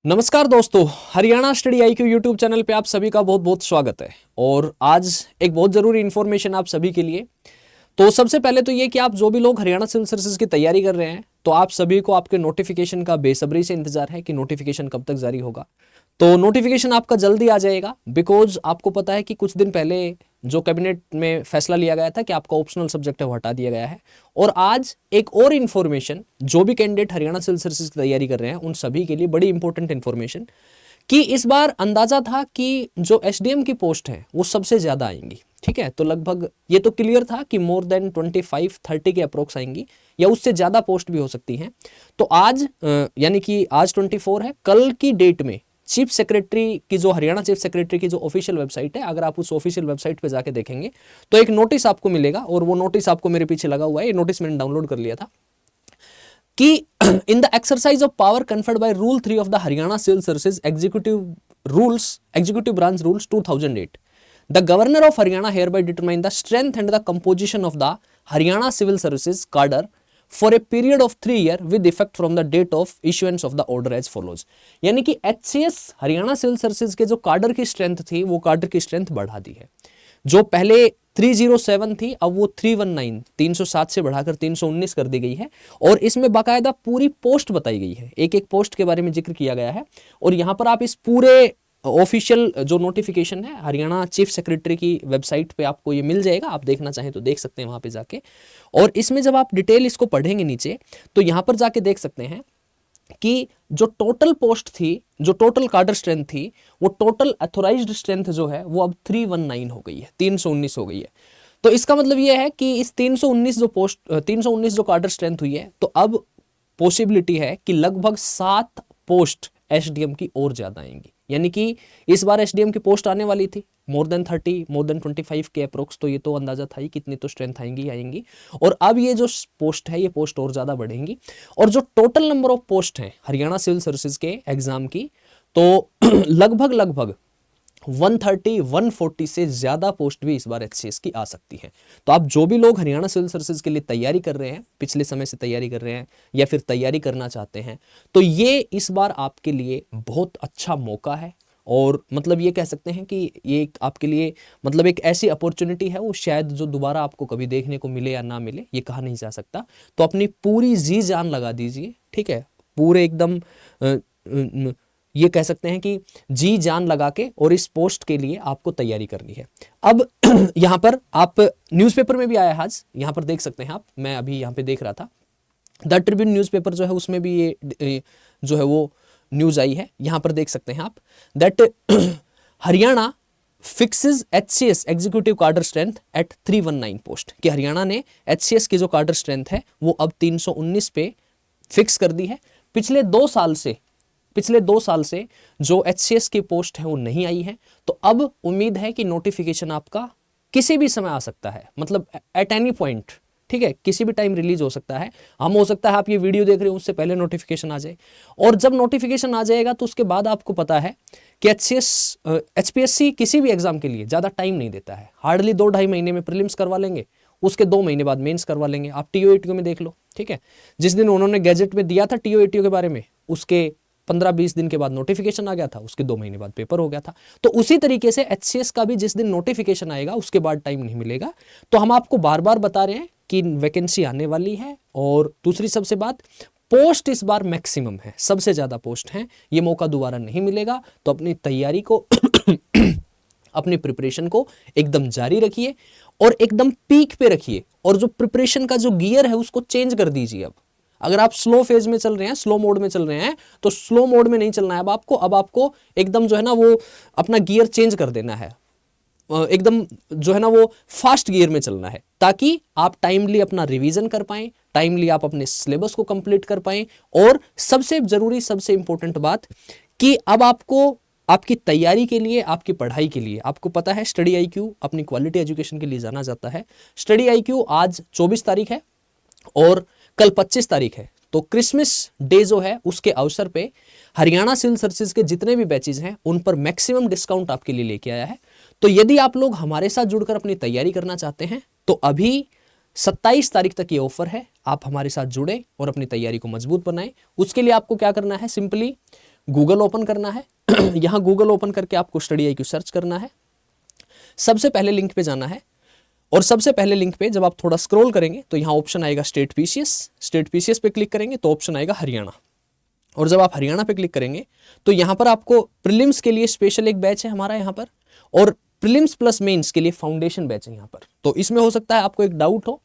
नमस्कार दोस्तों, Haryana study IQ YouTube channel पे आप सभी का बहुत बहुत स्वागत है। और आज एक बहुत ज़रूरी इन्फॉर्मेशन आप सभी के लिए। तो सबसे पहले तो ये कि आप जो भी लोग हरियाणा सिविल सर्विसेज की तैयारी कर रहे हैं, तो आप सभी को आपके नोटिफिकेशन का बेसब्री से इंतजार है कि नोटिफिकेशन कब तक जारी होगा। तो नोटिफिकेशन आपका जल्दी आ जाएगा, बिकॉज आपको पता है कि कुछ दिन पहले जो कैबिनेट में फैसला लिया गया था कि आपका ऑप्शनल सब्जेक्ट है वो हटा दिया गया है। और आज एक और इन्फॉर्मेशन, जो भी कैंडिडेट हरियाणा सिविल सर्विसेज की तैयारी कर रहे हैं उन सभी के लिए बड़ी इंपॉर्टेंट इन्फॉर्मेशन कि इस बार अंदाजा था कि जो एसडीएम की पोस्ट है वो सबसे ज़्यादा आएंगी। ठीक है, तो लगभग ये तो क्लियर था कि मोर देन 25-30 के अप्रोक्स आएंगी या उससे ज़्यादा पोस्ट भी हो सकती हैं। तो आज यानी कि आज 24 है, कल की डेट में चीफ सेक्रेटरी की जो हरियाणा चीफ सेक्रेटरी की जो ऑफिशियल वेबसाइट है, अगर आप उस ऑफिशियल वेबसाइट पे जाके देखेंगे तो एक नोटिस आपको मिलेगा, और वो नोटिस आपको मेरे पीछे लगा हुआ है। ये नोटिस मैंने डाउनलोड कर लिया था कि in the exercise of power conferred by rule 3 of the Haryana civil services executive branch rules 2008, the governor of Haryana hereby determine the strength and the composition of the Haryana Civil Services cadre for a period of 3 years with effect from the date of issuance of the order as follows। यानी कि HCS Haryana civil services के जो cadre की strength थी वो cadre की strength बढ़ा दी है। जो पहले 307 थी अब वो 319 307 से बढ़ाकर 319 कर दी गई है। और इसमें बाकायदा पूरी पोस्ट बताई गई है, एक एक पोस्ट के बारे में जिक्र किया गया है। और यहाँ पर आप इस पूरे ऑफिशियल जो नोटिफिकेशन है हरियाणा चीफ सेक्रेटरी की वेबसाइट पे आपको ये मिल जाएगा, आप देखना चाहें तो देख सकते हैं वहां पे जाके। और इसमें जब आप डिटेल इसको पढ़ेंगे नीचे, तो यहाँ पर जाके देख सकते हैं कि जो टोटल पोस्ट थी, जो टोटल कार्डर स्ट्रेंथ थी, वो टोटल अथोराइज्ड स्ट्रेंथ जो है वो अब 319 हो गई है, 319 हो गई है। तो इसका मतलब ये है कि इस 319 जो कार्डर स्ट्रेंथ हुई है, तो अब पॉसिबिलिटी है कि लगभग 7 पोस्ट एसडीएम की और ज्यादा आएंगी। यानी कि इस बार एसडीएम की पोस्ट आने वाली थी मोर देन 30 मोर देन 25 के अप्रोक्स, तो ये तो अंदाजा था ही कितनी तो स्ट्रेंथ आएंगी। और अब ये जो पोस्ट है ये पोस्ट और ज़्यादा बढ़ेंगी। और जो टोटल नंबर ऑफ पोस्ट हैं हरियाणा सिविल सर्विसेज के एग्जाम की, तो लगभग 130-140 से ज़्यादा पोस्ट भी इस बार एचसीएस की आ सकती है। तो आप जो भी लोग हरियाणा सिविल सर्विसेज के लिए तैयारी कर रहे हैं, पिछले समय से तैयारी कर रहे हैं या फिर तैयारी करना चाहते हैं, तो ये इस बार आपके लिए बहुत अच्छा मौका है। और मतलब ये कह सकते हैं कि ये आपके लिए मतलब एक ऐसी अपॉर्चुनिटी है वो शायद जो दोबारा आपको कभी देखने को मिले या ना मिले, ये कहा नहीं जा सकता। तो अपनी पूरी जी जान लगा दीजिए, ठीक है, पूरे एकदम ये कह सकते हैं कि जी जान लगा के, और इस पोस्ट के लिए आपको तैयारी करनी है। अब यहाँ पर आप न्यूज़पेपर में भी आया है आज, यहाँ पर देख सकते हैं आप, मैं अभी यहाँ पे देख रहा था द ट्रिब्यून न्यूज़पेपर जो है उसमें भी ये जो है वो न्यूज़ आई है। यहाँ पर देख सकते हैं आप that Haryana fixes HCS executive कार्डर स्ट्रेंथ एट 319 पोस्ट, कि हरियाणा ने एचसीएस की जो कार्डर स्ट्रेंथ है वो अब 319 पे फिक्स कर दी है। पिछले 2 साल से जो एचसीएस की पोस्ट है वो नहीं आई है। तो अब उम्मीद है कि नोटिफिकेशन आपका किसी भी समय आ सकता है, मतलब एट एनी पॉइंट, ठीक है, किसी भी टाइम रिलीज हो सकता है। हम हो सकता है आप ये वीडियो देख रहे हो उससे पहले नोटिफिकेशन आ जाए, और जब नोटिफिकेशन आ जाएगा तो उसके बाद आपको पता है कि एचपीएससी किसी भी एग्जाम के लिए ज़्यादा टाइम नहीं देता है। हार्डली 2-2.5 महीने में प्रीलिम्स करवा लेंगे, उसके 2 महीने बाद मेंस करवा लेंगे। आप टीओएटीओ में देख लो, ठीक है, जिस दिन उन्होंने गैजेट में दिया था टीओएटीओ के बारे में, उसके 15-20 दिन के बाद नोटिफिकेशन आ गया था, उसके 2 महीने बाद पेपर हो गया था। तो उसी तरीके से एचसीएस का भी जिस दिन नोटिफिकेशन आएगा उसके बाद टाइम नहीं मिलेगा। तो हम आपको बार बार बता रहे हैं कि वैकेंसी आने वाली है। और दूसरी सबसे बात, पोस्ट इस बार मैक्सिमम है, सबसे ज़्यादा पोस्ट हैं, ये मौका दोबारा नहीं मिलेगा। तो अपनी तैयारी को अपनी प्रिपरेशन को एकदम जारी रखिए और एकदम पीक पे रखिए, और जो प्रिपरेशन का जो गियर है उसको चेंज कर दीजिए। अब अगर आप स्लो फेज में चल रहे हैं, स्लो मोड में चल रहे हैं, तो स्लो मोड में नहीं चलना है अब आपको एकदम जो है ना वो अपना गियर चेंज कर देना है, एकदम जो है ना वो फास्ट गियर में चलना है, ताकि आप टाइमली अपना रिवीजन कर पाएं, टाइमली आप अपने सिलेबस को कंप्लीट कर पाएं। और सबसे जरूरी, सबसे इंपॉर्टेंट बात कि अब आपको आपकी तैयारी के लिए, आपकी पढ़ाई के लिए, आपको पता है स्टडी आईक्यू अपनी क्वालिटी एजुकेशन के लिए जाना जाता है। स्टडी आईक्यू आज 24 तारीख है और कल 25 तारीख है। तो क्रिसमस डे जो है उसके अवसर पे हरियाणा सिविल सर्विसेज के जितने भी बैचेज हैं उन पर मैक्सिमम डिस्काउंट आपके लिए लेके आया है। तो यदि आप लोग हमारे साथ जुड़कर अपनी तैयारी करना चाहते हैं तो अभी 27 तारीख तक ये ऑफर है, आप हमारे साथ जुड़े और अपनी तैयारी को मजबूत बनाएं। उसके लिए आपको क्या करना है, सिंपली गूगल ओपन करना है। यहाँ गूगल ओपन करके आपको स्टडी IQ सर्च करना है। सबसे पहले लिंक पे जाना है और सबसे पहले लिंक पे जब आप थोड़ा स्क्रॉल करेंगे तो यहाँ ऑप्शन आएगा स्टेट PCS। स्टेट PCS पे क्लिक करेंगे तो ऑप्शन आएगा हरियाणा, और जब आप हरियाणा पे क्लिक करेंगे तो यहाँ पर आपको प्रीलिम्स के लिए स्पेशल एक बैच है हमारा यहाँ पर, और प्रीलिम्स प्लस मेंस के लिए फाउंडेशन बैच है यहाँ पर। तो इसमें हो सकता है आपको एक डाउट हो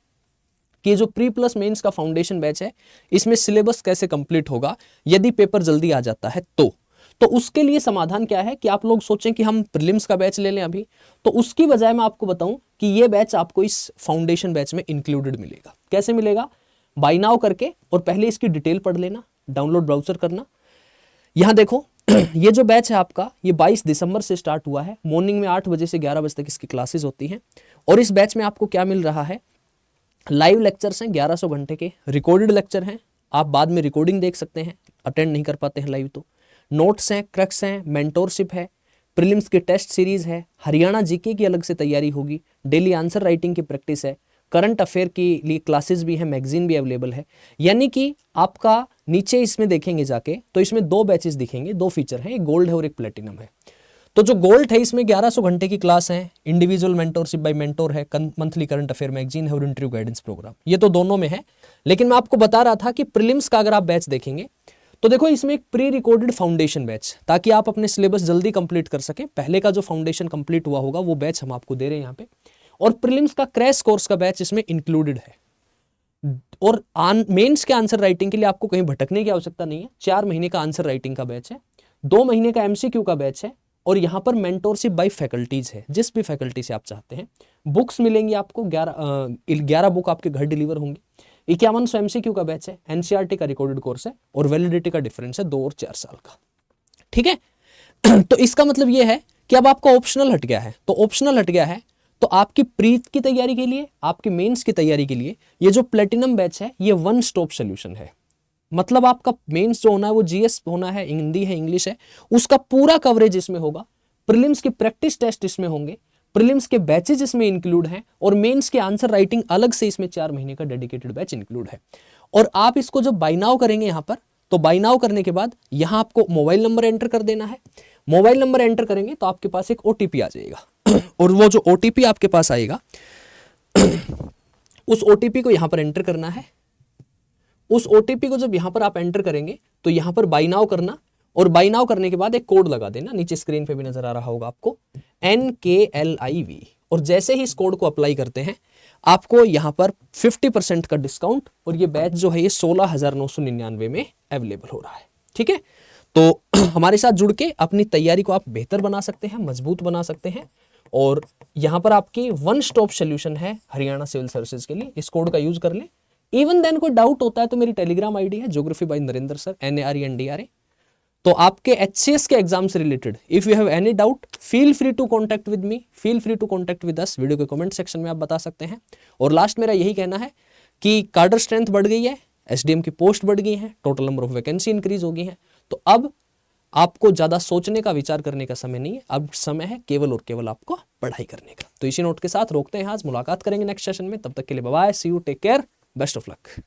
कि जो प्री प्लस मेंस का फाउंडेशन बैच है इसमें सिलेबस कैसे कंप्लीट होगा यदि पेपर जल्दी आ जाता है तो उसके लिए समाधान क्या है कि आप लोग सोचें कि हम प्रीलिम्स का बैच ले लें अभी, तो उसकी बजाय मैं आपको बताऊं कि ये बैच आपको इस फाउंडेशन बैच में इंक्लूडेड मिलेगा। कैसे मिलेगा? बाय नाउ करके और पहले इसकी डिटेल पढ़ लेना, डाउनलोड ब्राउजर करना। यहां देखो ये जो बैच है आपका ये 22 दिसंबर से स्टार्ट हुआ है। मॉर्निंग में 8 बजे से 11 बजे तक इसकी क्लासेस होती हैं, और इस बैच में आपको क्या मिल रहा है? लाइव लेक्चर्स हैं 1100 घंटे के, रिकॉर्डेड लेक्चर हैं, आप बाद में रिकॉर्डिंग देख सकते हैं, अटेंड नहीं कर पाते हैं लाइव तो। नोट्स हैं, क्रक्स हैं, मेंटोरशिप है, प्रीलिम्स की टेस्ट सीरीज है, हरियाणा जीके की अलग से तैयारी होगी, डेली आंसर राइटिंग की प्रैक्टिस है, करंट अफेयर के लिए क्लासेस भी हैं, मैगजीन भी अवेलेबल है। यानी कि आपका नीचे इसमें देखेंगे जाके तो इसमें 2 बैचेस दिखेंगे, 2 फीचर हैं, एक गोल्ड है और एक प्लेटिनम है। तो जो गोल्ड है इसमें 1100 घंटे की क्लास है, इंडिविजुअल मेंटोरशिप बाय मेंटोर है, मंथली करंट अफेयर मैगजीन है और इंटरव्यू गाइडेंस प्रोग्राम, ये तो दोनों में है। लेकिन मैं आपको बता रहा था कि प्रीलिम्स का अगर आप बैच देखेंगे तो देखो इसमें एक प्री रिकॉर्डेड फाउंडेशन बैच, ताकि आप अपने सिलेबस जल्दी कंप्लीट कर सकें। पहले का जो फाउंडेशन कंप्लीट हुआ होगा वो बैच हम आपको दे रहे हैं यहाँ पे, और प्रीलिम्स का क्रैश कोर्स का बैच इसमें इंक्लूडेड है। और मेंस के आंसर राइटिंग के लिए आपको कहीं भटकने की आवश्यकता नहीं है। 4 महीने का आंसर राइटिंग का बैच है, 2 महीने का MCQ का बैच है, और यहाँ पर मेंटोरशिप बाय फैकल्टीज है, जिस भी फैकल्टी से आप चाहते हैं। बुक्स मिलेंगी आपको 11 बुक आपके घर डिलीवर होंगी। 5100 MCQ का बैच है, NCERT का रिकॉर्डेड कोर्स है, और वैलिडिटी का डिफरेंस है 2 और 4 साल का। ठीक है। तो इसका मतलब ये है कि अब आपका ऑप्शनल हट गया है, तो ऑप्शनल हट गया है तो आपकी प्री की तैयारी के लिए, आपके मेंस की तैयारी के लिए ये जो प्लेटिनम बैच है ये 1 स्टॉप सोल्यूशन है। मतलब आपका मेंस जो होना है वो GS होना है, हिंदी है, इंग्लिश है, उसका पूरा कवरेज इसमें होगा। प्रीलिम्स के प्रैक्टिस टेस्ट इसमें होंगे, प्रीलिम्स के बैचेज इसमें इंक्लूड हैं, और मेंस के आंसर राइटिंग अलग से इसमें 4 महीने का डेडिकेटेड बैच इंक्लूड है। और आप इसको जब बाय नाउ करेंगे यहाँ पर, तो बाय नाउ करने के बाद यहाँ आपको मोबाइल नंबर एंटर कर देना है। मोबाइल नंबर एंटर करेंगे तो आपके पास एक OTP आ जाएगा, और वो जो OTP आपके पास आएगा उस OTP को यहाँ पर एंटर करना है। उस OTP को जब यहाँ पर आप एंटर करेंगे तो यहाँ पर बाय नाउ करना, और बाय नाउ करने के बाद एक कोड लगा देना, नीचे स्क्रीन पे भी नजर आ रहा होगा आपको, NKLIV। और जैसे ही इस कोड को अप्लाई करते हैं आपको यहाँ पर 50% का डिस्काउंट, और ये बैच जो है ये 16,999 में अवेलेबल हो रहा है। ठीक है, तो हमारे साथ जुड़ के अपनी तैयारी को आप बेहतर बना सकते हैं, मजबूत बना सकते हैं। और यहाँ पर आपकी 1 स्टॉप सोल्यूशन है हरियाणा सिविल सर्विसेज के लिए, इस कोड का यूज कर लें। इवन देन कोई डाउट होता है तो मेरी टेलीग्राम ID है geography by Narendra sir, NARENDRA। तो आपके HCS के एग्जाम से related if you have any doubt feel free to contact with me, feel free to contact with us. Video के कमेंट सेक्शन में आप बता सकते हैं। और लास्ट मेरा यही कहना है कि कार्डर स्ट्रेंथ बढ़ गई है, SDM की पोस्ट बढ़ गई है, total number of vacancy increase हो गई है। तो अब आपको ज्यादा सोचने का, विचार करने का समय नहीं है, अब समय है केवल और केवल आपको पढ़ाई करने का। तो इसी नोट के साथ रोकते हैं, आज मुलाकात करेंगे नेक्स्ट सेशन में। तब तक के लिए bye bye, see you, take care, best of luck.